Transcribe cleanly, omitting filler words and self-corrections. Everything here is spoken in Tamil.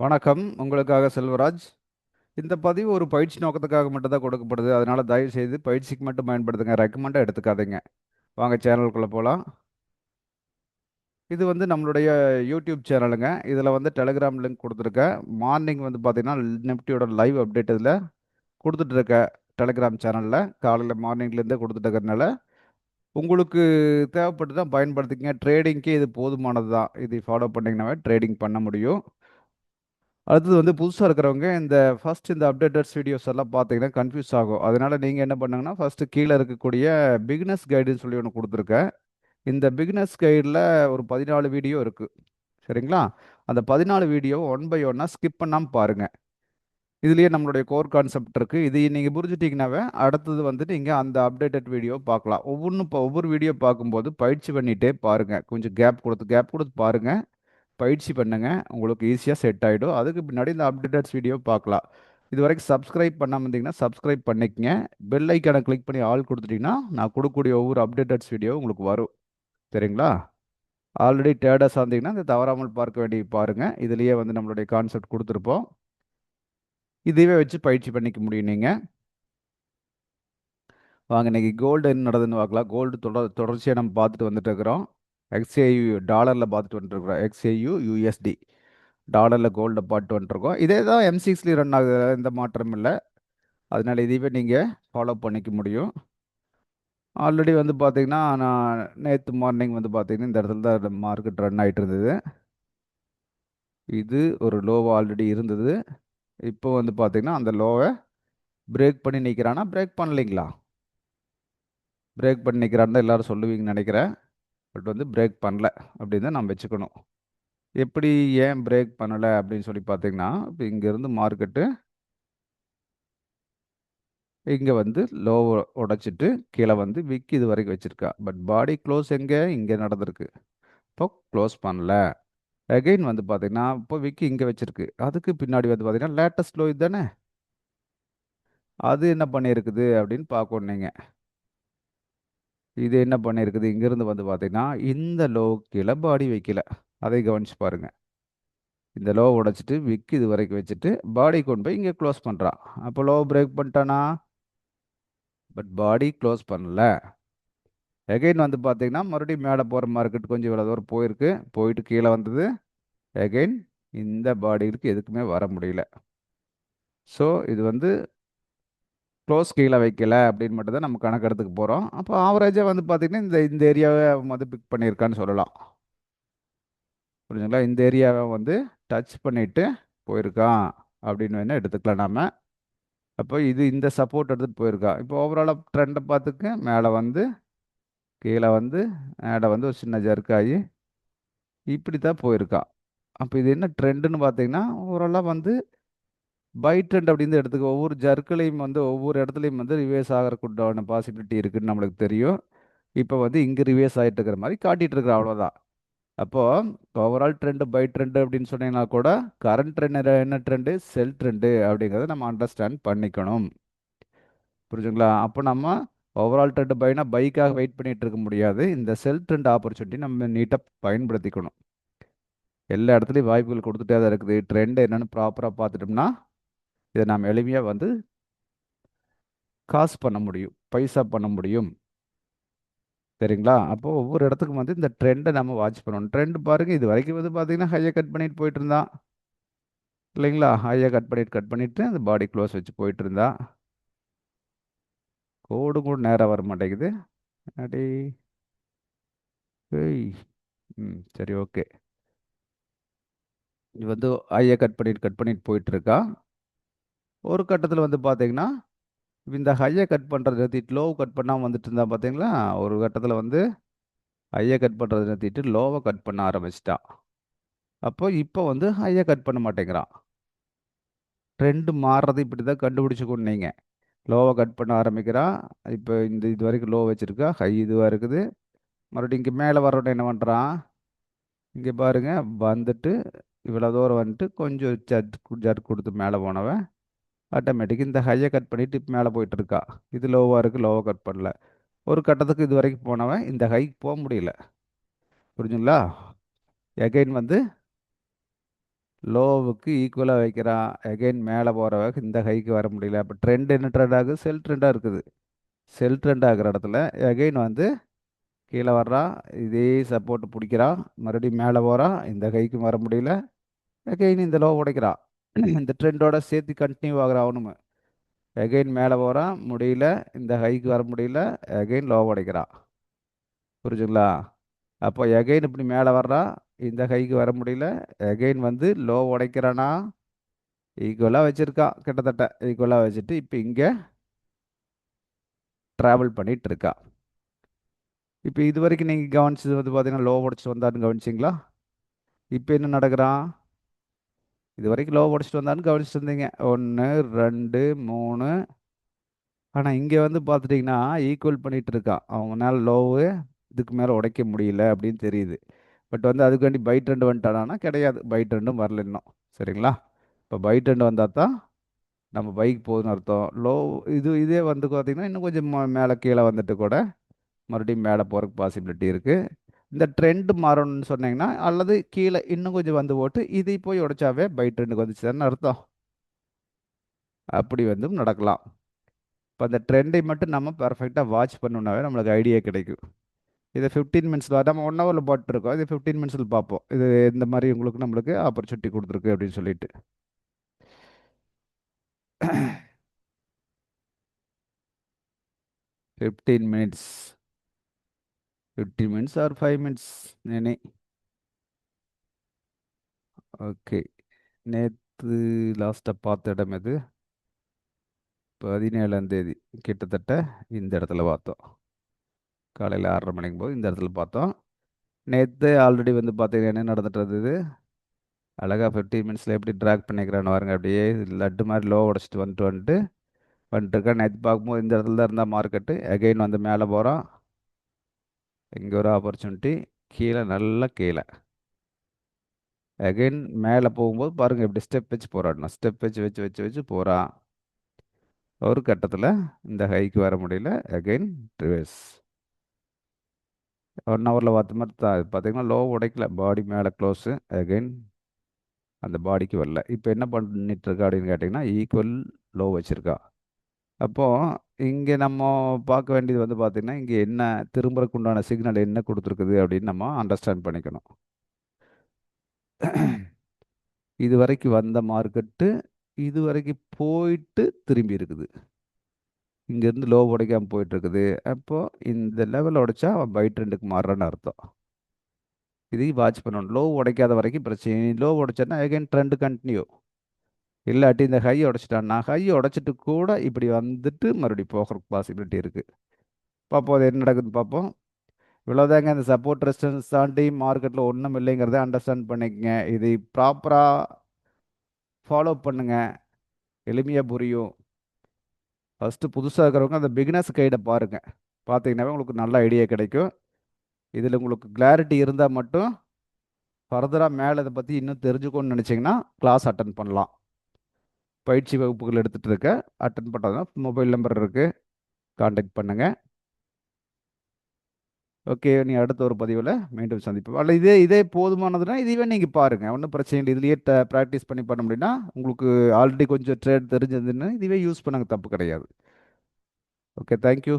வணக்கம். உங்களுக்காக செல்வராஜ். இந்த பதிவு ஒரு பயிற்சி நோக்கத்துக்காக மட்டும் தான் கொடுக்கப்படுது. அதனால தயவு செய்து பயிற்சிக்கு மட்டும் பயன்படுத்துங்க. ரெக்கமெண்டா எடுத்துக்காதீங்க. வாங்க சேனலுக்குள்ள போலாம். இது வந்து நம்மளுடைய யூடியூப் சேனலுங்க. இதில் வந்து டெலிகிராம் லிங்க் கொடுத்துருக்கேன். மார்னிங் வந்து பார்த்தீங்கன்னா நிஃப்டியோட லைவ் அப்டேட் இதில் கொடுத்துட்டு இருக்க டெலிகிராம் சேனலில் காலையில் மார்னிங்லேருந்தே கொடுத்துட்டு இருக்கிறதுனால உங்களுக்கு தேவைப்பட்டு தான் பயன்படுத்திக்கங்க. ட்ரேடிங்க்கு இது போதுமானது தான். இது ஃபாலோ பண்ணிங்கனாவே ட்ரேடிங் பண்ண முடியும். அடுத்தது வந்து புதுசாக இருக்கிறவங்க இந்த அப்டேட்டட்ஸ் வீடியோஸ் எல்லாம் பார்த்தீங்கன்னா கன்ஃபியூஸ் ஆகும். அதனால நீங்கள் என்ன பண்ணுங்கன்னா ஃபஸ்ட்டு கீழே இருக்கக்கூடிய பிகினர்ஸ் கைடுன்னு சொல்லி ஒன்று கொடுத்துருக்கேன். இந்த பிகினர்ஸ் கைடில் ஒரு 14 வீடியோ இருக்குது. சரிங்களா? அந்த 14 வீடியோ ஒன் பை ஒன்னாக ஸ்கிப் பண்ணாமல் பாருங்கள். இதுலேயே நம்மளுடைய கோர் கான்செப்ட் இருக்குது. இது நீங்கள் புரிஞ்சுட்டிங்கனாவே அடுத்தது வந்து நீங்கள் அந்த அப்டேட்டட் வீடியோ பார்க்கலாம். ஒவ்வொரு வீடியோ பார்க்கும்போது பயிற்சி பண்ணிகிட்டே பாருங்கள். கொஞ்சம் கேப் கொடுத்து பாருங்கள். பயிற்சி பண்ணுங்க. உங்களுக்கு ஈஸியாக செட் ஆகிடும். அதுக்கு பின்னாடி இந்த அப்டேட்டட்ஸ் வீடியோ பார்க்கலாம். இது வரைக்கும் சப்ஸ்கிரைப் பண்ணாமல் இருந்தீங்கன்னா சப்ஸ்கிரைப் பண்ணிக்கங்க. பெல் ஐக்கானை கிளிக் பண்ணி ஆல் கொடுத்துட்டிங்கன்னா நான் கொடுக்கக்கூடிய ஒவ்வொரு அப்டேட்டட்ஸ் வீடியோ உங்களுக்கு வரும். சரிங்களா? ஆல்ரெடி டேடஸாக இருந்தீங்கன்னா இந்த தவறாமல் பார்க்க வேண்டிய பாருங்கள். இதுலேயே வந்து நம்மளுடைய கான்செப்ட் கொடுத்துருப்போம். இதுவே வச்சு பயிற்சி பண்ணிக்க முடியும் நீங்கள். வாங்க இன்னைக்கு கோல்டு என்ன நடக்குதுன்னு பார்க்கலாம். கோல்டு தொடர்ச்சியாக நம்ம பார்த்துட்டு வந்துட்டு இருக்கிறோம். எக்ஸ்ஏயு டாலரில் பார்த்துட்டு வந்துட்டுருக்குறோம். எக்ஸ்ஏயு யூஎஸ்டி டாலரில் கோல்டை பார்த்து வந்துட்டுருக்கோம். இதே தான் M6 ரன் ஆகுது. எந்த மாற்றமும் இல்லை. அதனால இதுவே நீங்கள் ஃபாலோ பண்ணிக்க முடியும். ஆல்ரெடி வந்து பார்த்தீங்கன்னா நான் நேற்று மார்னிங் வந்து பார்த்தீங்கன்னா இந்த இடத்துல தான் மார்க்கெட் ரன் ஆகிட்டு இருந்தது. இது ஒரு லோவாக ஆல்ரெடி இருந்தது. இப்போ வந்து பார்த்தீங்கன்னா அந்த லோவை பிரேக் பண்ணி நிற்கிறானா பிரேக் பண்ணலைங்களா? பிரேக் பண்ணி நிற்கிறான்னு தான் எல்லோரும் சொல்லுவீங்கன்னு நினைக்கிறேன். பட் வந்து பிரேக் பண்ணல அப்படின்னு தான் நம்ம வச்சுக்கணும். எப்படி ஏன் பிரேக் பண்ணலை அப்படின்னு சொல்லி பார்த்தீங்கன்னா இப்போ இங்கேருந்து மார்க்கெட்டு இங்கே வந்து லோவை உடைச்சிட்டு கீழே வந்து விக் இது வரைக்கும் வச்சுருக்கா. பட் பாடி க்ளோஸ் எங்கே இங்கே நடந்திருக்கு. இப்போ க்ளோஸ் பண்ணல. அகைன் வந்து பார்த்தீங்கன்னா இப்போ விக் இங்கே வச்சுருக்கு. அதுக்கு பின்னாடி வந்து பார்த்தீங்கன்னா லேட்டஸ்ட் லோ இதுதானே. அது என்ன பண்ணியிருக்குது அப்படின்னு பார்க்கணும் நீங்கள். இது என்ன பண்ணியிருக்குது இங்கேருந்து வந்து பார்த்தீங்கன்னா இந்த லோ கீழே பாடி வைக்கல. அதை கவனிச்சு பாருங்கள். இந்த லோ உடைச்சிட்டு விக் இது வரைக்கும் வச்சுட்டு பாடி கொண்டு போய் இங்கே க்ளோஸ் பண்ணுறான். அப்போ லோ பிரேக் பண்ணிட்டானா? பட் பாடி க்ளோஸ் பண்ணல. எகைன் வந்து பார்த்தீங்கன்னா மறுபடியும் மேலே போகிற மார்க்கெட் கொஞ்சம் இவ்வளோ தூரம் போயிருக்கு. போயிட்டு கீழே வந்தது. எகைன் இந்த பாடிகளுக்கு எதுக்குமே வர முடியல. ஸோ இது வந்து க்ளோஸ் கீழே வைக்கல அப்படின்னு மட்டும் தான் நம்ம கணக்கெடுத்துக்க போகிறோம். அப்போ ஆவரேஜாக வந்து பார்த்திங்கன்னா இந்த இந்த ஏரியாவை வந்து பிக் பண்ணியிருக்கான்னு சொல்லலாம். புரிஞ்சுங்களா? இந்த ஏரியாவை வந்து டச் பண்ணிவிட்டு போயிருக்கான் அப்படின்னு வேணால் எடுத்துக்கலாம் நாம். அப்போ இது இந்த சப்போர்ட் எடுத்துகிட்டு போயிருக்கா. இப்போ ஓவராலாக ட்ரெண்டை பார்த்துக்க மேலே வந்து கீழே வந்து மேலே வந்து ஒரு சின்ன ஜர்க்காகி இப்படி தான் போயிருக்கா. அப்போ இது என்ன ட்ரெண்டுன்னு பார்த்தீங்கன்னா ஓவராலாக வந்து பை ட்ரெண்ட் அப்படின்னு எடுத்துக்க. ஒவ்வொரு ஜர்க்களையும் வந்து ஒவ்வொரு இடத்துலையும் வந்து ரிவேஸ் ஆகிறதுக்குண்டான பாசிபிலிட்டி இருக்குதுன்னு நம்மளுக்கு தெரியும். இப்போ வந்து இங்கே ரிவேஸ் ஆகிட்டு இருக்கிற மாதிரி காட்டிகிட்டு இருக்கிற அவ்வளோதான். அப்போது ஓவரால் ட்ரெண்டு பை ட்ரெண்டு அப்படின்னு சொன்னீங்கன்னா கூட கரண்ட் ட்ரெண்ட் என்ன ட்ரெண்டு செல் ட்ரெண்டு அப்படிங்கிறத நம்ம அண்டர்ஸ்டாண்ட் பண்ணிக்கணும். புரிஞ்சுங்களா? அப்போ நம்ம ஓவரால் ட்ரெண்ட் பைனா பைக்காக வெயிட் பண்ணிகிட்டு இருக்க முடியாது. இந்த செல் ட்ரெண்ட் ஆப்பர்ச்சுனிட்டி நம்ம நீட்டாக பயன்படுத்திக்கணும். எல்லா இடத்துலையும் வாய்ப்புகள் கொடுத்துட்டே தான் இருக்குது. ட்ரெண்ட் என்னென்னு ப்ராப்பராக பார்த்துட்டோம்னா இதை நாம் எளிமையாக வந்து காசு பண்ண முடியும், பைசா பண்ண முடியும். சரிங்களா? அப்போ ஒவ்வொரு இடத்துக்கும் வந்து இந்த ட்ரெண்டை நம்ம வாட்ச் பண்ணணும். ட்ரெண்ட் பாருங்கள் இது வரைக்கும் வந்து பார்த்தீங்கன்னா ஹையை கட் பண்ணிட்டு போயிட்டு இருந்தான் இல்லைங்களா? ஹையை கட் பண்ணிட்டு அந்த பாடி க்ளோஸ் வச்சு போயிட்டு இருந்தா. கோடு கூட நேராக வர மாட்டேங்குது. அடி ஏய் சரி ஓகே. இது வந்து ஹையை கட் பண்ணிட்டு போயிட்டு இருக்கா. ஒரு கட்டத்தில் வந்து பார்த்தீங்கன்னா இந்த ஹையை கட் பண்ணுறது நிறுத்திட்டு லோவை கட் பண்ணாமல் வந்துட்டு இருந்தா பார்த்தீங்களா? ஒரு கட்டத்தில் வந்து ஹையை கட் பண்ணுறது நிறுத்திட்டு லோவை கட் பண்ண ஆரம்பிச்சிட்டான். அப்போ இப்போ வந்து ஹையை கட் பண்ண மாட்டேங்கிறான். ட்ரெண்டு மாறுறது இப்படி தான் கண்டுபிடிச்சிக்கணும் நீங்கள். லோவை கட் பண்ண ஆரம்பிக்கிறான். இப்போ இது வரைக்கும் லோ வச்சுருக்கா. ஹை இதுவாக இருக்குது. மறுபடியும் இங்கே மேலே வர்றோட என்ன பண்ணுறான்? இங்கே பாருங்க வந்துட்டு இவ்வளோ தூரம் வந்துட்டு கொஞ்சம் ஜர்க் கொடுத்து மேலே போனவன் ஆட்டோமேட்டிக் இந்த ஹையை கட் பண்ணிவிட்டு இப்போ மேலே போயிட்டு இருக்கா. இது லோவாக இருக்குது. லோவை கட் பண்ணல. ஒரு கட்டத்துக்கு இது வரைக்கும் போனவன் இந்த ஹைக்கு போக முடியல. புரிஞ்சுங்களா? எகைன் வந்து லோவுக்கு ஈக்குவலாக வைக்கிறான். எகைன் மேலே போகிற வேகம் இந்த ஹைக்கு வர முடியல. அப்போ ட்ரெண்ட் என்ன ட்ரெண்ட் ஆகுது? செல் ட்ரெண்டாக இருக்குது. செல் ட்ரெண்ட் ஆகிற இடத்துல எகைன் வந்து கீழே வர்றான். இதே சப்போர்ட் பிடிக்கிறான். மறுபடியும் மேலே போகிறான். இந்த ஹைக்கும் வர முடியல. எகைன் இந்த லோ உடைக்கிறான். இந்த ட்ரெண்டோட சேர்த்து கண்டினியூ ஆகுறான் அவனும். எகைன் மேலே போகிறான், முடியல. இந்த ஹைக்கு வர முடியல. எகைன் லோ உடைக்கிறான். புரிஞ்சுங்களா? அப்போ எகைன் இப்படி மேலே வர்றான். இந்த ஹைக்கு வர முடியல. எகைன் வந்து லோ உடைக்கிறானா, ஈக்குவலாக வச்சுருக்கான். கிட்டத்தட்ட ஈக்குவலாக வச்சுட்டு இப்போ இங்கே ட்ராவல் பண்ணிட்டு இருக்கா. இப்போ இது வரைக்கும் நீங்கள் கவனிச்சது வந்து பார்த்தீங்கன்னா லோ உடச்சிட்டு வந்தான்னு கவனிச்சிங்களா? இப்போ என்ன நடக்கிறான்? இது வரைக்கும் லோ உடச்சிட்டு வந்தான்னு கவனிச்சிட்டு இருந்தீங்க. 1 2 3. ஆனால் இங்கே வந்து பார்த்துட்டிங்கன்னா ஈக்குவல் பண்ணிட்டு இருக்கான். அவங்களால லோவு இதுக்கு மேலே உடைக்க முடியல அப்படின்னு தெரியுது. பட் வந்து அதுக்கு வேண்டி பை ட்ரெண்ட் வந்துட்டானா? கிடையாது. பை ட்ரெண்டும் வரல இன்னும். சரிங்களா? இப்போ பை ட்ரெண்ட் வந்தால் தான் நம்ம பைக் போகுதுன்னு அர்த்தம். லோ இதே வந்து பார்த்தீங்கன்னா இன்னும் கொஞ்சம் மேலே கீழே வந்துட்டு கூட மறுபடியும் மேலே போகிறதுக்கு பாசிபிலிட்டி இருக்குது. இந்த ட்ரெண்ட் மாறணும்னு சொன்னீங்கன்னா, அல்லது கீழே இன்னும் கொஞ்சம் வந்து போட்டு இதை போய் உடைச்சாவே பை ட்ரெண்டுக்கு வந்துச்சுன்னு அர்த்தம். அப்படி வந்து நடக்கலாம். இப்போ அந்த ட்ரெண்டை மட்டும் நம்ம பர்ஃபெக்டாக வாட்ச் பண்ணோம்னாவே நம்மளுக்கு ஐடியா கிடைக்கும். இதை 15 மினிட்ஸில் நம்ம 1 ஹவரில் போட்டுருக்கோம். இது 15 மினிட்ஸில் பார்ப்போம். இது இந்த மாதிரி உங்களுக்கு நம்மளுக்கு ஆப்பர்ச்சுனிட்டி கொடுத்துருக்கு அப்படின்னு சொல்லிட்டு. 15 minutes, 15 minutes R 5 minutes any. Okay. நேற்று லாஸ்ட்டாக பார்த்த இடம் எது? 17ஆம் தேதி கிட்டத்தட்ட இந்த இடத்துல பார்த்தோம். காலையில் 6:30 மணிக்கு போது இந்த இடத்துல பார்த்தோம். நேற்று ஆல்ரெடி வந்து பார்த்தீங்கன்னா என்ன நடந்துட்டு இருந்தது? அழகாக 15 மினிட்ஸில் எப்படி ட்ராக் பண்ணிக்கிறான்னு பாருங்க. அப்படியே லட்டு மாதிரி லோ உடச்சிட்டு வந்துட்டுருக்கேன். நேற்று பார்க்கும்போது இந்த இடத்துல தான் இருந்தால் மார்க்கெட்டு. அகைன் வந்து மேலே போகிறான். இங்கே ஒரு ஆப்பர்ச்சுனிட்டி. கீழே நல்லா கீழே. அகைன் மேலே போகும்போது பாருங்கள் எப்படி ஸ்டெப் வச்சு போராடணும். ஸ்டெப் வச்சு வச்சு வச்சு வச்சு போகிறான். ஒரு கட்டத்தில் இந்த ஹைக்கு வர முடியல. Again reverse. 1 ஹவரில் பார்த்த மாதிரி பார்த்தீங்கன்னா லோ உடைக்கல. பாடி மேலே க்ளோஸு. அகைன் அந்த பாடிக்கு வரல. இப்போ என்ன பண்ணிட்டு இருக்கா அப்படின்னு கேட்டிங்கன்னா ஈக்குவல் லோ வச்சுருக்கா. அப்போது இங்கே நம்ம பார்க்க வேண்டியது வந்து பார்த்திங்கன்னா இங்கே என்ன திரும்புறதுக்கு உண்டான சிக்னல் என்ன கொடுத்துருக்குது அப்படின்னு நம்ம அண்டர்ஸ்டாண்ட் பண்ணிக்கணும். இது வரைக்கும் வந்த மார்க்கெட்டு இது வரைக்கும் போயிட்டு திரும்பி இருக்குது. இங்கேருந்து லோ உடைக்காமல் போயிட்டுருக்குது. அப்போது இந்த லெவல் உடைச்சா அவன் பை ட்ரெண்டுக்கு மாறுறான்னு அர்த்தம். இதையும் வாட்ச் பண்ணணும். லோ உடைக்காத வரைக்கும் பிரச்சனை. லோ உடைச்சான்னா அகைன் ட்ரெண்டு கண்டினியூ. இல்லாட்டி இந்த ஹை உடைச்சிட்டான்னா ஹை உடைச்சிட்டு கூட இப்படி வந்துட்டு மறுபடியும் போகிறதுக்கு பாசிபிலிட்டி இருக்குது. பார்ப்போம் அது என்ன நடக்குதுன்னு பார்ப்போம். இவ்வளோதாங்க. இந்த சப்போர்ட் ரெசிஸ்டன்ஸ் தாண்டி மார்க்கெட்டில் ஒன்றும் இல்லைங்கிறத அண்டர்ஸ்டாண்ட் பண்ணிக்கங்க. இதை ப்ராப்பராக ஃபாலோ பண்ணுங்கள். எளிமையாக புரியும். ஃபஸ்ட்டு புதுசாக இருக்கிறவங்க அந்த பிகினர்ஸ் கைடை பாருங்கள். பார்த்தீங்கன்னாவே உங்களுக்கு நல்ல ஐடியா கிடைக்கும். இதில் உங்களுக்கு கிளாரிட்டி இருந்தால் மட்டும் ஃபர்தராக மேலே இதை பற்றி இன்னும் தெரிஞ்சுக்கணும்னு நினச்சிங்கன்னா கிளாஸ் அட்டன் பண்ணலாம். பயிற்சி வகுப்புகள் எடுத்துகிட்டு இருக்க அட்டன் பண்ணுறதுனா மொபைல் நம்பர் இருக்குது, காண்டாக்ட் பண்ணுங்கள். ஓகே. நீ அடுத்த ஒரு பதிவில் மீண்டும் சந்திப்போம். அல்ல இதே போதுமானதுன்னா இதுவே நீங்கள் பாருங்கள். ஒன்றும் பிரச்சனை இல்லை. இதுலேயே ப்ராக்டிஸ் பண்ண முடியும்னா உங்களுக்கு ஆல்ரெடி கொஞ்சம் ட்ரேட் தெரிஞ்சதுன்னு இதுவே யூஸ் பண்ணாங்க, தப்பு கிடையாது. ஓகே. தேங்க்யூ.